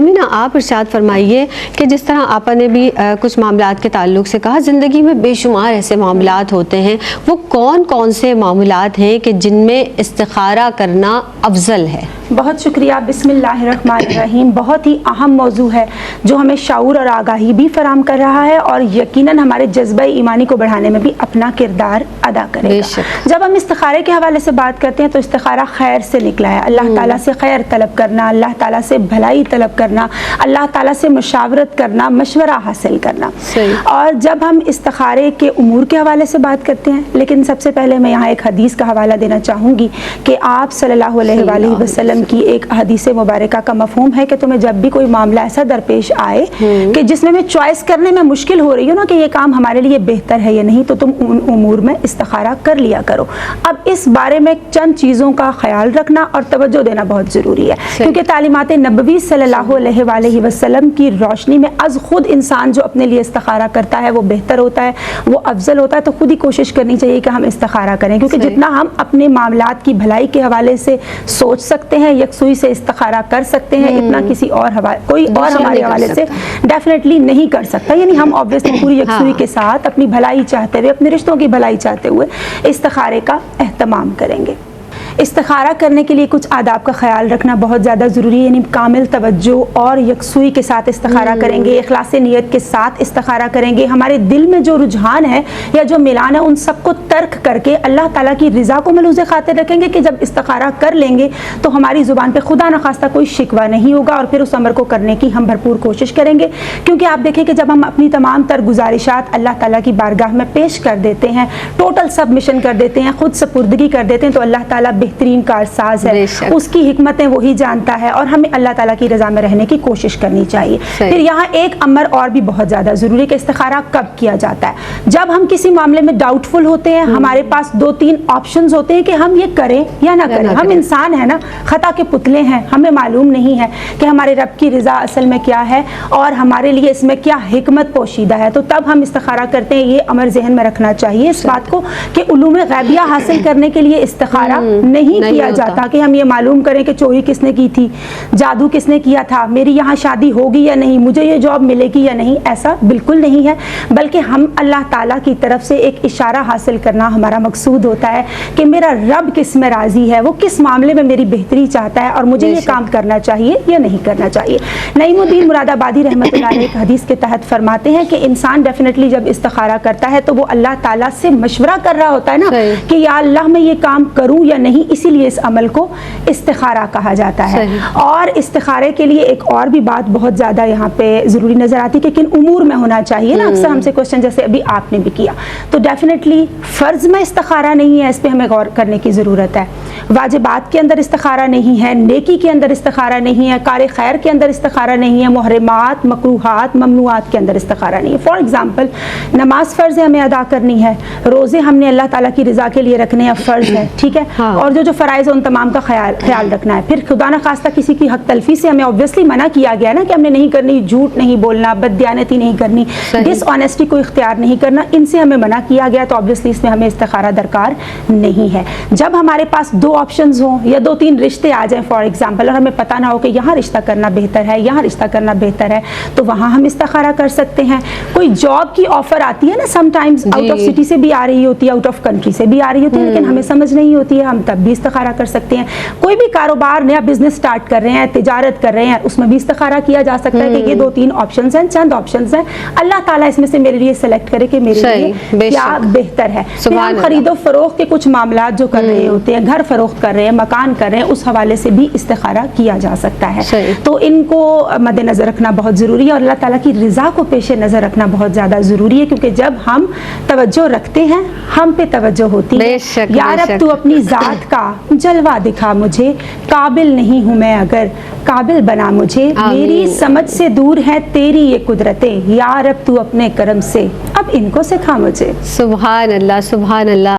مینا آپ ارشاد فرمائیے کہ جس طرح آپ نے بھی کچھ معاملات کے تعلق سے کہا، زندگی میں بے شمار ایسے معاملات ہوتے ہیں، وہ کون کون سے معاملات ہیں کہ جن میں استخارہ کرنا افضل ہے؟ بہت شکریہ. بسم اللہ الرحمن الرحیم. بہت ہی اہم موضوع ہے جو ہمیں شعور اور آگاہی بھی فراہم کر رہا ہے اور یقیناً ہمارے جذبہ ایمانی کو بڑھانے میں بھی اپنا کردار ادا کرے گا. جب ہم استخارے کے حوالے سے بات کرتے ہیں تو استخارہ خیر سے نکلا ہے. اللہ تعالیٰ سے خیر طلب کرنا، اللہ تعالیٰ سے بھلائی طلب کرنا، اللہ تعالیٰ سے مشاورت کرنا، مشورہ حاصل کرنا. اور جب ہم استخارے کے امور کے حوالے سے بات کرتے ہیں، لیکن سب سے پہلے میں یہاں ایک حدیث کا حوالہ دینا چاہوں گی کہ آپ صلی اللہ علیہ وآلہ وسلم کی ایک حدیث مبارکہ کا مفہوم ہے کہ تمہیں جب بھی کوئی معاملہ ایسا درپیش آئے کہ جس میں چوائس کرنے میں مشکل ہو رہی ہو نا کہ یہ کام ہمارے لیے بہتر ہے یا نہیں، تو تم ان امور میں استخارہ کر لیا کرو. اب اس بارے میں چند چیزوں کا خیال رکھنا اور توجہ دینا بہت ضروری ہے، کیونکہ تعلیمات نبوی صلی اللہ علیہ وآلہ وسلم کی روشنی میں از خود انسان جو اپنے لیے استخارہ کرتا ہے وہ بہتر ہوتا ہے، وہ افضل ہوتا ہے. تو خود ہی کوشش کرنی چاہیے کہ ہم استخارہ کریں، کیونکہ جتنا ہم اپنے معاملات کی بھلائی کے حوالے سے سوچ سکتے ہیں، یکسوئی سے استخارہ کر سکتے ہیں، اتنا کسی اور کوئی اور ہمارے حوالے سے ڈیفینیٹلی نہیں کر سکتا. یعنی ہم obviously پوری یکسوئی کے ساتھ اپنی بھلائی چاہتے ہوئے، اپنے رشتوں کی بھلائی چاہتے ہوئے استخارے کا اہتمام کریں گے. استخارہ کرنے کے لیے کچھ آداب کا خیال رکھنا بہت زیادہ ضروری ہے. یعنی کامل توجہ اور یکسوئی کے ساتھ استخارہ کریں گے، اخلاص نیت کے ساتھ استخارہ کریں گے. ہمارے دل میں جو رجحان ہے یا جو میلان ہے ان سب کو ترک کر کے اللہ تعالیٰ کی رضا کو ملحوظ خاطر رکھیں گے کہ جب استخارہ کر لیں گے تو ہماری زبان پہ خدا نخواستہ کوئی شکوہ نہیں ہوگا، اور پھر اس امر کو کرنے کی ہم بھرپور کوشش کریں گے. کیونکہ آپ دیکھیں کہ جب ہم اپنی تمام تر گزارشات اللہ تعالیٰ کی بارگاہ میں پیش کر دیتے ہیں، ٹوٹل سبمشن کر دیتے ہیں، خود سپردگی کر دیتے ہیں، تو اللہ تعالیٰ بہترین کارساز ہے، اس کی حکمتیں وہی جانتا ہے، اور ہمیں اللہ تعالیٰ کی رضا میں رہنے کی کوشش کرنی چاہیے. پھر یہاں ایک امر اور بھی بہت زیادہ ضروری ہے کہ استخارہ کب کیا جاتا ہے. جب ہم کسی معاملے میں ڈاؤٹ فل ہوتے ہیں، ہمارے پاس 2-3 آپشنز ہوتے ہیں کہ ہم یہ کریں یا نہ کریں. ہم انسان ہیں نا، خطا کے پتلے ہیں، ہمیں معلوم نہیں ہے کہ ہمارے رب کی رضا اصل میں کیا ہے اور ہمارے لیے اس میں کیا حکمت پوشیدہ ہے. تو تب ہم استخارہ کرتے ہیں. یہ امر ذہن میں رکھنا چاہیے اس بات کو کہ علوم غیبیہ حاصل کرنے کے لیے استخارہ نہیں کیا جاتا کہ ہم یہ معلوم کریں کہ چوری کس نے کی تھی، جادو کس نے کیا تھا، میری یہاں شادی ہوگی یا نہیں، مجھے یہ جاب ملے گی یا نہیں. ایسا بالکل نہیں ہے، بلکہ ہم اللہ تعالیٰ کی طرف سے ایک اشارہ حاصل کرنا ہمارا مقصود ہوتا ہے کہ میرا رب کس میں راضی ہے، وہ کس معاملے میں میری بہتری چاہتا ہے اور مجھے یہ کام کرنا چاہیے یا نہیں کرنا چاہیے. نعیم الدین مراد آبادی رحمۃ اللہ علیہ ایک حدیث کے تحت فرماتے ہیں کہ انسان ڈیفینیٹلی جب استخارہ کرتا ہے تو وہ اللہ تعالیٰ سے مشورہ کر رہا ہوتا ہے نا کہ یا اللہ میں یہ کام کروں یا نہیں. اسی لیے اس عمل کو استخارہ کہا جاتا ہے. اور استخارے کے لیے ایک اور بھی بات بہت زیادہ یہاں پہ ضروری نظر آتی کہ کن امور میں ہونا چاہیے نا. اکثر ہم سے کوشچن جیسے ابھی آپ نے بھی کیا، تو ڈیفینیٹلی فرض میں استخارہ نہیں ہے، اس پہ ہمیں غور کرنے کی ضرورت ہے. واجبات کے اندر استخارہ نہیں ہے، نیکی کے اندر استخارہ نہیں ہے، کار خیر کے اندر استخارہ نہیں ہے، محرمات، مکروہات، ممنوعات کے اندر استخارہ نہیں ہے. فار ایگزامپل نماز فرض ہے، ہمیں ادا کرنی ہے. روزے ہم نے اللہ تعالیٰ کی رضا کے لیے رکھنے ہیں، فرض ہے، ٹھیک ہے. اور جو فرائض ان تمام کا خیال رکھنا ہے. پھر خدا نخواستہ کسی کی حق تلفی سے ہمیں obviously منع کیا گیا نا کہ ہم نے نہیں کرنی، جھوٹ نہیں بولنا، بددیانتی نہیں کرنی، ڈس آنیسٹی کو اختیار نہیں کرنا، ان سے ہمیں منع کیا گیا. تو obviously اس میں ہمیں استخارہ درکار نہیں ہے. جب ہمارے پاس 2 آپشنز ہوں یا 2-3 رشتے آ جائیں فار ایگزامپل، اور ہمیں پتہ نہ ہو کہ یہاں رشتہ کرنا بہتر ہے، یہاں رشتہ کرنا بہتر ہے، تو وہاں ہم استخارہ کر سکتے ہیں. کوئی جاب کی آفر آتی ہے نا، some times out of city سے بھی آ رہی ہوتی ہے، آؤٹ آف کنٹری سے بھی آ رہی ہوتی ہے، لیکن ہمیں سمجھ نہیں ہوتی ہے، ہم تب بھی استخارہ کر سکتے ہیں. کوئی بھی کاروبار، نیا بزنس سٹارٹ کر رہے ہیں، تجارت کر رہے ہیں، اس میں بھی استخارہ کیا جا سکتا ہے کہ یہ 2-3 آپشنز ہیں، چند آپشنز ہیں، اللہ تعالیٰ اس میں سے میرے لیے سلیکٹ کرے کہ میرے لیے کیا بہتر ہے. ہم خرید و فروخت کے کچھ معاملات جو کر رہے ہوتے ہیں، گھر فروخت کر رہے ہیں، مکان کر رہے ہیں، اس حوالے سے بھی استخارہ کیا جا سکتا ہے. تو ان کو مد نظر رکھنا بہت ضروری ہے، اور اللہ تعالیٰ کی رضا کو پیش نظر رکھنا بہت زیادہ ضروری ہے. کیونکہ جب ہم توجہ رکھتے ہیں ہم پہ توجہ ہوتی ہے. یا رب تو اپنی ذات کا جلوہ دکھا مجھے، قابل نہیں ہوں میں اگر قابل بنا مجھے، میری سمجھ سے دور ہے تیری یہ قدرتیں، یا رب تو اپنے کرم سے اب ان کو سکھا مجھے. سبحان اللہ، سبحان اللہ.